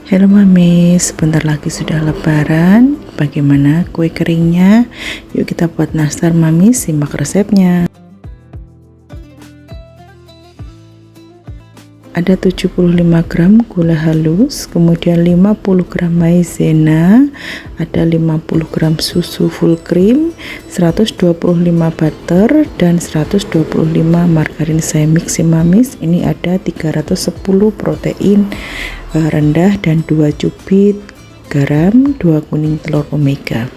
Halo Mami, sebentar lagi sudah lebaran. Bagaimana kue keringnya? Yuk kita buat nastar Mami, simak resepnya. Ada 75 gram gula halus, kemudian 50 gram maizena, ada 50 gram susu full cream, 125 butter, dan 125 margarin saya mix Mamis. Ini ada 310 protein rendah dan 2 cubit garam, 2 kuning telur omega.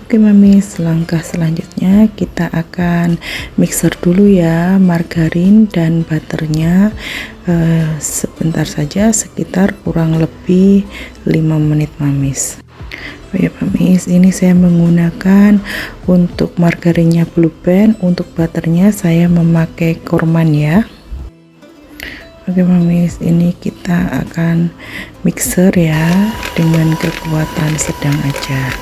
Oke Mamis, langkah selanjutnya kita akan mixer dulu ya margarin dan butternya sebentar saja, sekitar kurang lebih 5 menit Mamis. Oh ya Mamis, ini saya menggunakan untuk margarinnya Blue Band, untuk butternya saya memakai Korman ya. Oke Mamis, ini kita akan mixer ya dengan kekuatan sedang aja.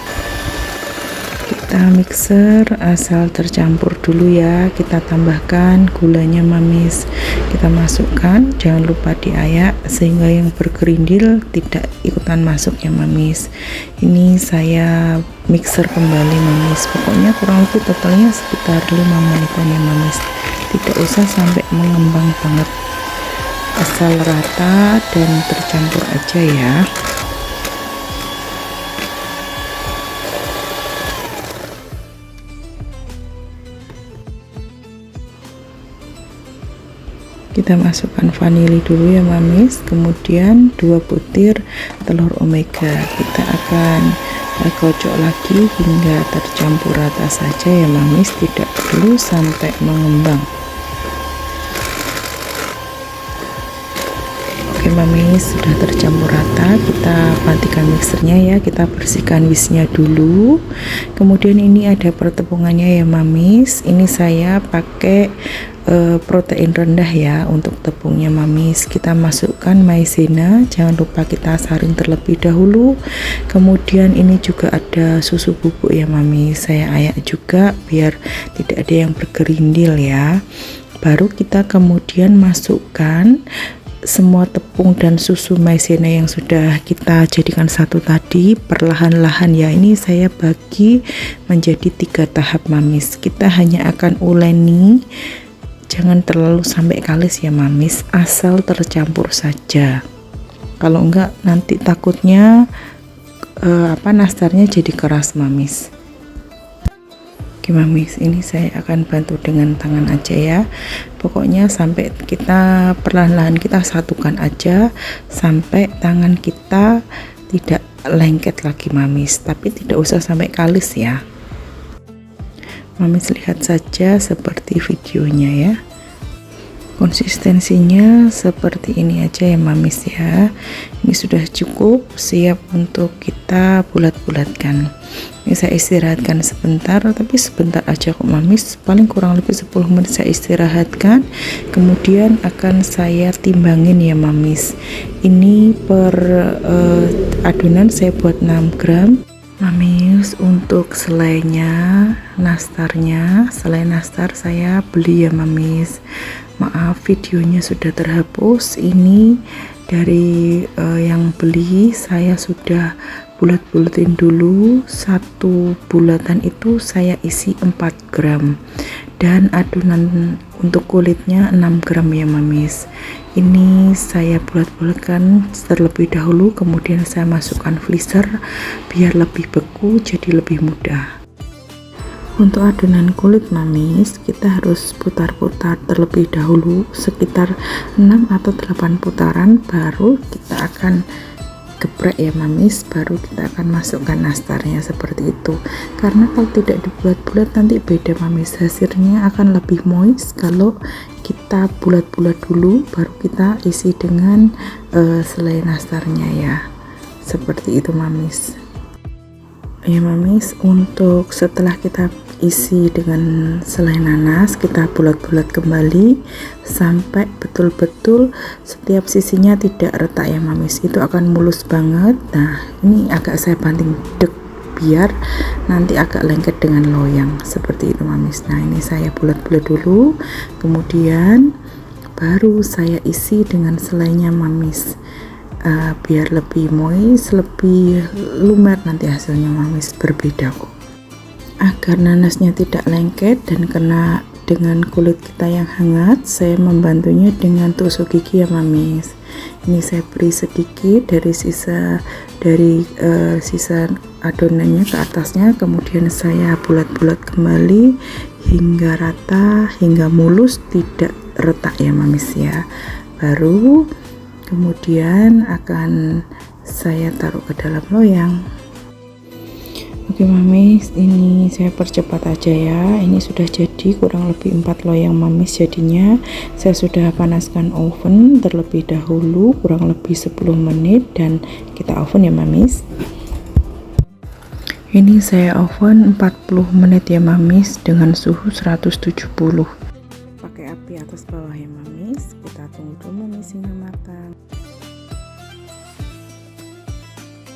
Kita mixer asal tercampur dulu ya. Kita tambahkan gulanya Mamis, kita masukkan, jangan lupa diayak sehingga yang bergerindil tidak ikutan masuk ya Mamis. Ini saya mixer kembali Mamis, pokoknya kurang lebih totalnya sekitar 5 menitan ya Mamis, tidak usah sampai mengembang banget, asal rata dan tercampur aja ya. Kita masukkan vanili dulu ya Mamis, kemudian 2 butir telur omega. Kita akan kocok lagi hingga tercampur rata saja ya Mamis, tidak perlu sampai mengembang. Oke Mamis, sudah tercampur rata, kita matikan mixernya ya, kita bersihkan whisknya dulu. Kemudian ini ada pertepungannya ya Mamis, ini saya pakai protein rendah ya untuk tepungnya Mamis. Kita masukkan maizena, jangan lupa kita saring terlebih dahulu. Kemudian ini juga ada susu bubuk ya Mamis, saya ayak juga biar tidak ada yang bergerindil ya. Baru kita kemudian masukkan semua tepung dan susu maizena yang sudah kita jadikan satu tadi perlahan-lahan ya. Ini saya bagi menjadi 3 tahap Mamis. Kita hanya akan uleni, jangan terlalu sampai kalis ya Mamis, asal tercampur saja. Kalau enggak nanti takutnya nastarnya jadi keras Mamis. Oke Mamis, ini saya akan bantu dengan tangan aja ya. Pokoknya sampai kita perlahan-lahan kita satukan aja sampai tangan kita tidak lengket lagi Mamis, tapi tidak usah sampai kalis ya. Mamis lihat saja seperti videonya ya. Konsistensinya seperti ini aja ya Mamis ya. Ini sudah cukup, siap untuk kita bulat-bulatkan. Ini saya istirahatkan sebentar, tapi sebentar aja kok Mamis, paling kurang lebih 10 menit saya istirahatkan. Kemudian akan saya timbangin ya Mamis. Ini per adonan saya buat 6 gram Mamis. Untuk selainya, nastarnya, selai nastar saya beli ya Mamis. Maaf videonya sudah terhapus. Ini dari yang beli, saya sudah bulat-bulatin dulu. Satu bulatan itu saya isi 4 gram dan adonan untuk kulitnya 6 gram ya Mamis. Ini saya bulat-bulatkan terlebih dahulu, kemudian saya masukkan freezer biar lebih beku, jadi lebih mudah. Untuk adonan kulit Mamis, kita harus putar-putar terlebih dahulu sekitar 6 atau 8 putaran, baru kita akan geprek ya Mamis, baru kita akan masukkan nastarnya seperti itu. Karena kalau tidak dibulat-bulat nanti beda Mamis, hasilnya akan lebih moist kalau kita bulat-bulat dulu baru kita isi dengan selai nastarnya ya. Seperti itu Mamis. Ya Mamis, untuk setelah kita isi dengan selai nanas, kita bulat-bulat kembali sampai betul-betul setiap sisinya tidak retak ya Mamis, itu akan mulus banget. Nah ini agak saya banting dek biar nanti agak lengket dengan loyang seperti itu Mamis. Nah ini saya bulat-bulat dulu, kemudian baru saya isi dengan selainya Mamis. biar lebih moist, lebih lumer nanti hasilnya mamis, berbeda kok. Agar nanasnya tidak lengket dan kena dengan kulit kita yang hangat, saya membantunya dengan tusuk gigi ya mamis. Ini saya beri sedikit dari sisa adonannya ke atasnya, kemudian saya bulat-bulat kembali hingga rata, hingga mulus, tidak retak ya mamis ya. Baru kemudian akan saya taruh ke dalam loyang. Oke mamis, ini saya percepat aja ya. Ini sudah jadi kurang lebih 4 loyang mamis jadinya. Saya sudah panaskan oven terlebih dahulu kurang lebih 10 menit dan kita oven ya mamis. Ini saya oven 40 menit ya mamis dengan suhu 170. Pakai api atas bawah ya mamis. Kita tunggu dulu mamis hingga matang.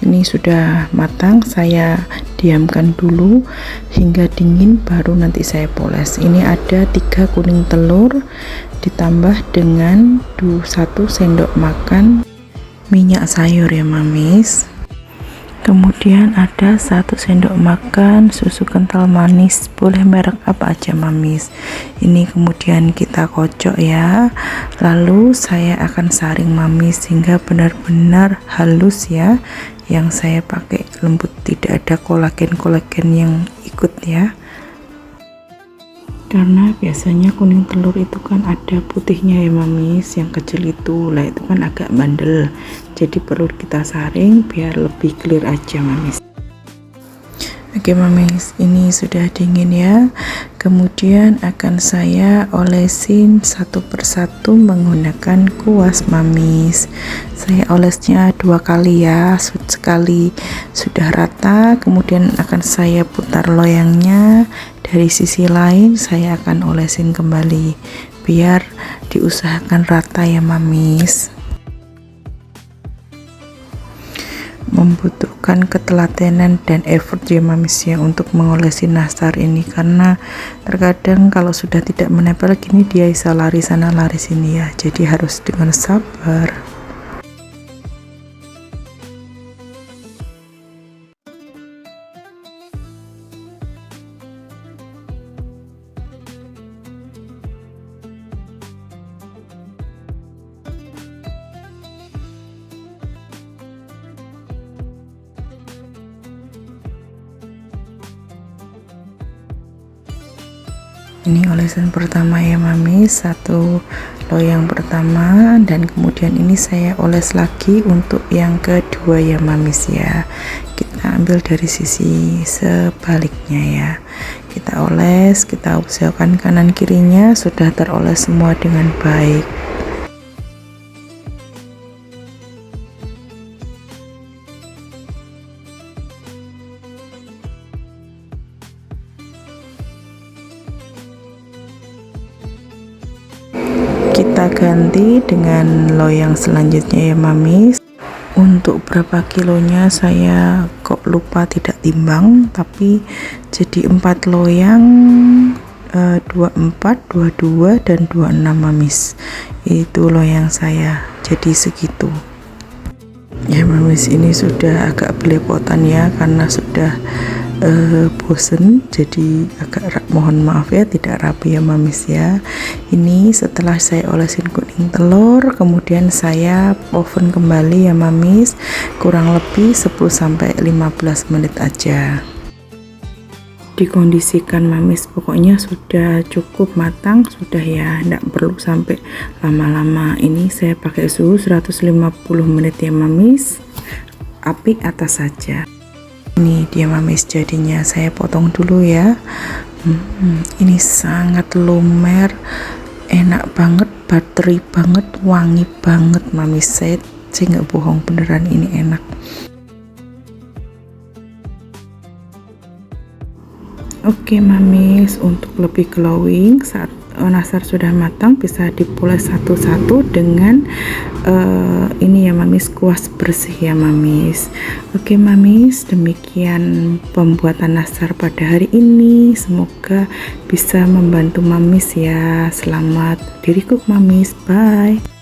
Ini sudah matang, saya diamkan dulu hingga dingin baru nanti saya poles. Ini ada 3 kuning telur ditambah dengan 1 sendok makan minyak sayur ya mamis. Kemudian ada 1 sendok makan susu kental manis, boleh merek apa aja mamis. Ini kemudian kita kocok ya. Lalu saya akan saring mamis hingga benar-benar halus ya. Yang saya pakai lembut, tidak ada kolagen yang ikut ya. Karena biasanya kuning telur itu kan ada putihnya ya mamis, yang kecil itu lah, itu kan agak bandel, jadi perlu kita saring biar lebih clear aja mamis. Oke mamis, ini sudah dingin ya. Kemudian akan saya olesin satu persatu menggunakan kuas mamis. Saya olesnya 2 kali ya, sekali sudah rata, kemudian akan saya putar loyangnya. Dari sisi lain saya akan olesin kembali biar diusahakan rata ya mamis. Membutuhkan ketelatenan dan effort ya mamis ya untuk mengolesi nastar ini, karena terkadang kalau sudah tidak menempel gini dia bisa lari sana lari sini ya, jadi harus dengan sabar. Ini olesan pertama ya mamis, 1 loyang pertama, dan kemudian ini saya oles lagi untuk yang kedua ya mamis ya. Kita ambil dari sisi sebaliknya ya, kita oles, kita usahakan kanan kirinya sudah teroles semua dengan baik. Kita ganti dengan loyang selanjutnya ya mamis. Untuk berapa kilonya saya kok lupa tidak timbang, tapi jadi 4 loyang, 24, 22 dan 26 mamis. Itu loyang saya, jadi segitu ya mamis. Ini sudah agak belepotan ya karena sudah bosen, jadi agak mohon maaf ya tidak rapi ya mamis ya. Ini setelah saya olesin kuning telur, kemudian saya oven kembali ya mamis, kurang lebih 10-15 menit aja. Dikondisikan mamis, pokoknya sudah cukup matang sudah ya, tidak perlu sampai lama-lama. Ini saya pakai suhu 150 menit ya mamis, api atas saja. Ini dia mamis jadinya, saya potong dulu ya. Ini sangat lumer, enak banget, buttery banget, wangi banget mamis. Saya nggak bohong, beneran ini enak. Oke mamis, untuk lebih glowing saat nastar sudah matang bisa dipoles satu-satu dengan ini ya mamis, kuas bersih ya mamis. Oke mamis, demikian pembuatan nastar pada hari ini, semoga bisa membantu mamis ya. Selamat diri cook mamis, bye.